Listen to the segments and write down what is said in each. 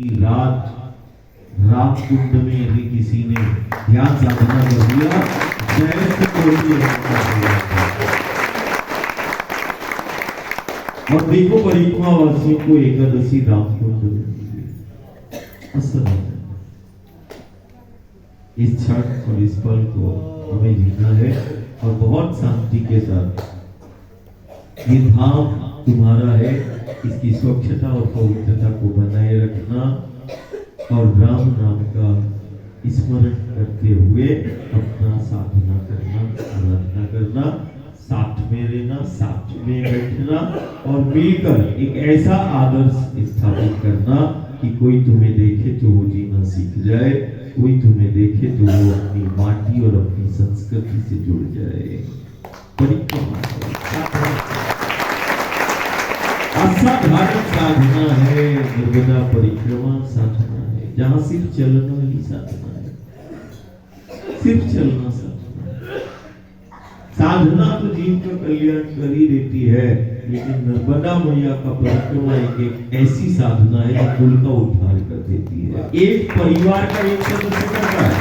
रात राम कुंड में यदि किसी ने ध्यान साधना कर दिया, जैसे कोई और देखो परिक्रमा वासियों को एकादशी राम कुंड में असर है। इस क्षण और इस पल को हमें जीना है और बहुत शांति के साथ। ये धाम तुम्हारा है, इसकी स्वच्छता और पवित्रता को बनाए रखना और राम नाम का स्मरण करते हुए अपना साधना करना, आराधना करना, साथ में रहना, साथ में बैठना और मिलकर एक ऐसा आदर्श स्थापित करना कि कोई तुम्हें देखे तो वो जीना सीख जाए, कोई तुम्हें देखे तो वो अपनी माटी और अपनी संस्कृति से जुड़ जाए। परिक्रमा असाधारण साधना है, नर्मदा परिक्रमा साधना है, जहां सिर्फ चलना ही साधना है, सिर्फ चलना साधना है। साधना तो जीव का कल्याण कर ही देती है, लेकिन नर्मदा मैया का परिक्रमा एक ऐसी साधना है जो कुल का उद्धार कर देती है। एक परिवार का एक सदस्य करता है,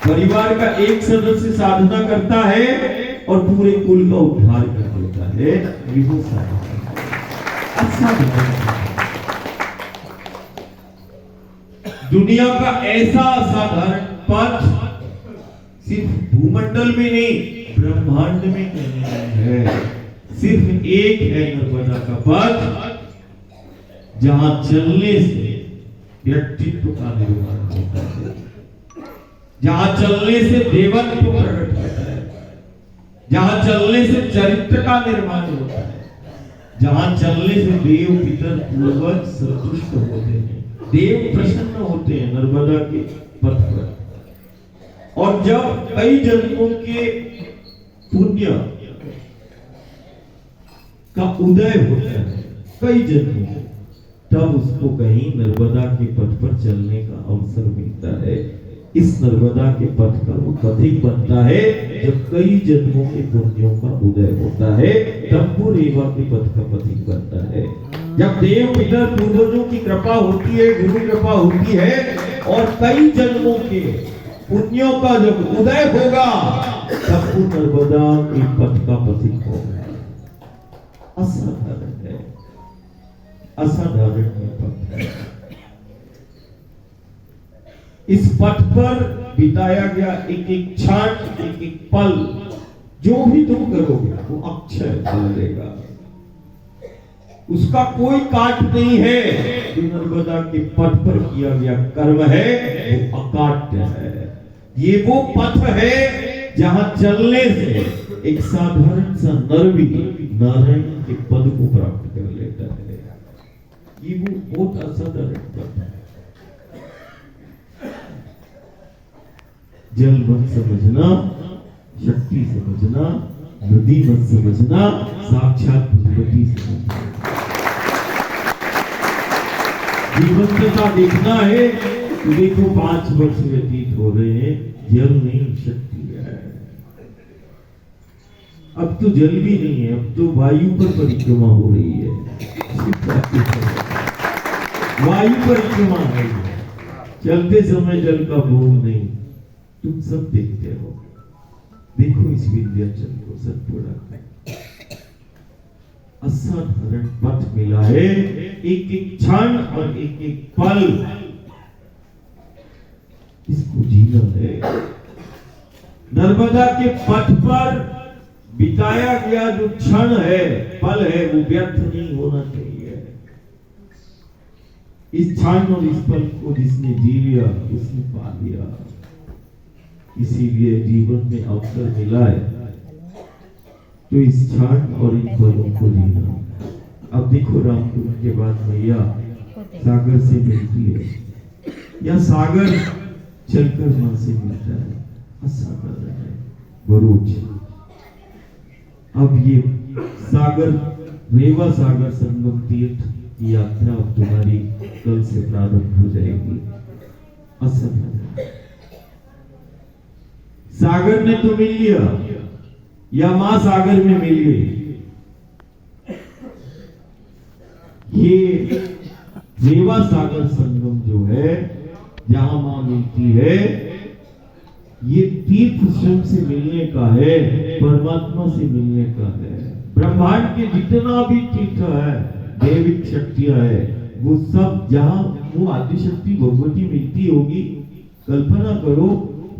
परिवार का एक सदस्य साधना करता है और पूरे कुल का उद्धार कर देता है। ये वो साधना दुनिया का ऐसा असाधारण पथ सिर्फ भूमंडल में नहीं, ब्रह्मांड में नहीं है। सिर्फ एक है नर्मदा का पथ, जहां चलने से व्यक्तित्व का निर्माण होता है, जहां चलने से देवत्व प्रकट होता है, जहां चलने से चरित्र का निर्माण होता है, जहां चलने से देव पितर पूर्वज संतुष्ट होते हैं, देव प्रसन्न होते हैं नर्मदा के पथ पर। और जब कई जन्मों के पुण्य का उदय होता है, कई जन्मों, तब उसको कहीं नर्मदा के पथ पर चलने का अवसर मिलता है। इस नर्मदा के पथ का वो पथिक बनता है जब कई जन्मों के पुण्यों का उदय होता है, तब वो रेवा के पथ का पथिक बनता है। जब देव पितर पूर्वजों की कृपा होती है, गुरु कृपा होती है और कई जन्मों के पुण्यों का जब उदय होगा, तब वो नर्मदा के पथ का पथिक होगा। असाधारण है, असाधारण पथ है। इस पथ पर बिताया गया एक एक क्षण, एक एक पल, जो भी तुम करोगे वो अक्षय फल देगा। उसका कोई काट नहीं है। जो नर्मदा के पथ पर किया गया कर्म है वो अकाट्य है। ये वो पथ है जहां चलने से एक साधारण सा नर भी नारायण के पद को प्राप्त कर लेता है। ये वो बहुत असाधारण पथ है। जल मत समझना, शक्ति समझना, नदी मत समझना, साक्षात भगवती समझना। जीवंतता देखना है तो देखो 5 वर्ष व्यतीत हो रहे हैं, जल नहीं शक्ति है। अब तो जल भी नहीं है, अब तो वायु पर परिक्रमा हो रही है। वायु परिक्रमा है, चलते समय जल का बूंद नहीं। तुम सब देखते हो, देखो इस विंध्याचल को सतपुड़ा का असाधारण पथ मिला है। एक एक क्षण और एक एक पल इसको जीना है। नर्मदा के पथ पर बिताया गया जो क्षण है, पल है, वो व्यर्थ नहीं होना चाहिए। इस क्षण और इस पल को जिसने जी लिया उसने पा लिया। इसीलिए जीवन में अवसर मिला है तो इस क्षण और इन पलों को जीना। अब देखो रामकुंड के बाद मैया सागर से मिलती है या सागर चलकर मां से मिलता है। असाधारण है भरूच। अब ये सागर, रेवा सागर संगम तीर्थ की यात्रा अब तुम्हारी कल से प्रारंभ हो जाएगी। असाधारण। सागर ने तो मिल लिया या मां सागर में मिल गई। ये रेवा सागर संगम जो है, जहां मां मिलती है, ये तीर्थ स्वयं से मिलने का है, परमात्मा से मिलने का है। ब्रह्मांड के जितना भी तीर्थ है, दैविक शक्तियां है, वो सब जहां वो आदिशक्ति भगवती मिलती होगी, कल्पना करो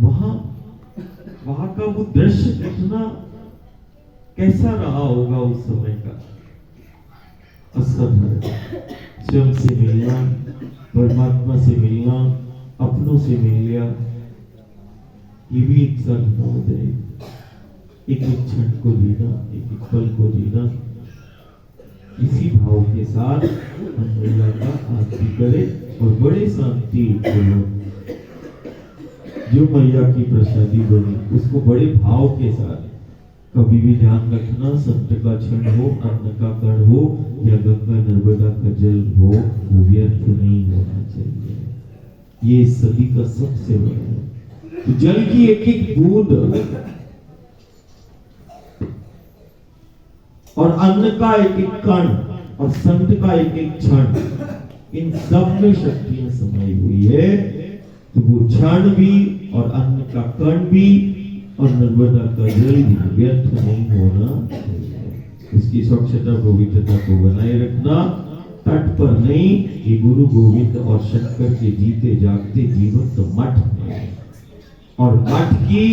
वहां का वो दृश्य कितना कैसा रहा होगा उस समय का। असाधारण, स्वयं से मिलना, परमात्मा से मिलना, अपनों से मिल लिया, ये भी एक साधना हो जाएगी। एक एक क्षण को जीना, एक एक पल को जीना, इसी भाव के साथ हम मैया का आरती करें और बड़े शांति पूर्वक जो मैया की प्रसादी बनी उसको बड़े भाव के साथ, कभी भी ध्यान रखना, संत का क्षण हो, अन्न का कण हो या गंगा नर्मदा का जल हो, वो व्यर्थ नहीं होना चाहिए। ये सदी का सबसे बड़ा है। तो जल की एक एक बूंद और अन्न का एक एक कण और संत का एक एक क्षण, इन सब में शक्तियां समाई हुई है। तो वो क्षण भी और अन्न का कण भी और नर्मदा का जल भी व्यर्थ नहीं होना चाहिए। उसकी स्वच्छता पवित्रता को बनाए रखना, तट पर नहीं, ये गुरु गोविंद और शंकर के जीते जागते जीवंत मठ में, और मठ की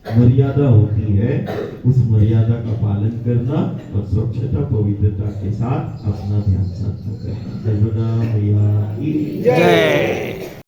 मर्यादा होती है, उस मर्यादा का पालन करना और स्वच्छता पवित्रता के साथ अपना ध्यान साधना करना। नर्मदा मैया की जय।